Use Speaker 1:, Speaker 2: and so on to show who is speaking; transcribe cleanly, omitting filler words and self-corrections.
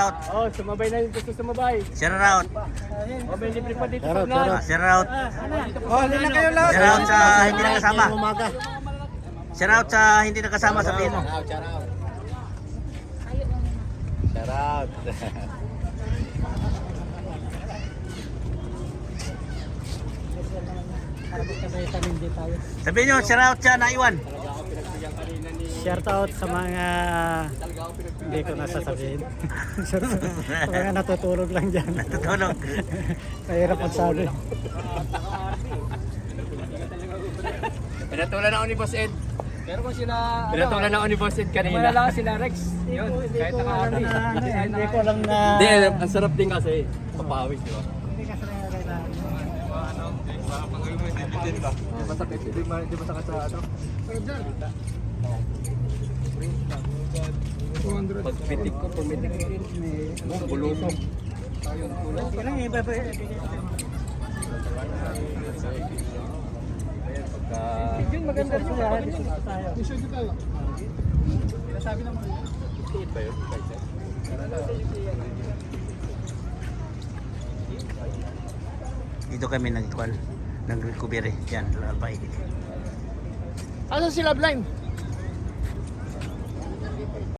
Speaker 1: out.
Speaker 2: Oh, sumabay na yung gusto sumabay.
Speaker 1: Shout out.
Speaker 2: Oh, may libre pa dito
Speaker 3: Shout out,
Speaker 2: sa
Speaker 3: shout out.
Speaker 1: Shout out.
Speaker 3: Oh, hindi na kayo lahat.
Speaker 1: Shout out sa hindi nakasama.
Speaker 3: Umaga.
Speaker 1: Shout out sa hindi nakasama, sabihin mo.
Speaker 3: Shout out.
Speaker 1: Sabihin nyo, shout out sa naiwan.
Speaker 4: Shout out sa mga hindi ko nasasabihin. Sa mga natutulog lang dyan.
Speaker 1: Tutulog.
Speaker 4: Mahirap magsabi.
Speaker 2: Pinatulan ako ni Boss Ed. Pero kung sila... Pinatulan ako ni Boss Ed kanina. Wala lang sila Rex. Yun, kahit naka-army.
Speaker 4: Hindi ko alam na...
Speaker 2: Hindi, ang sarap din kasi. Papawis, di ba?
Speaker 4: Hindi kasi kailangan.
Speaker 2: Masakit, di masakit sa ano? Pagpitik ko, pumitik ko rin. Bulusok.
Speaker 4: Kailangan iba pa.
Speaker 2: Yun, maganda rin yung lahat.
Speaker 1: Dito kami nag-recovery. Yan, lalabay.
Speaker 2: Asan sila blind?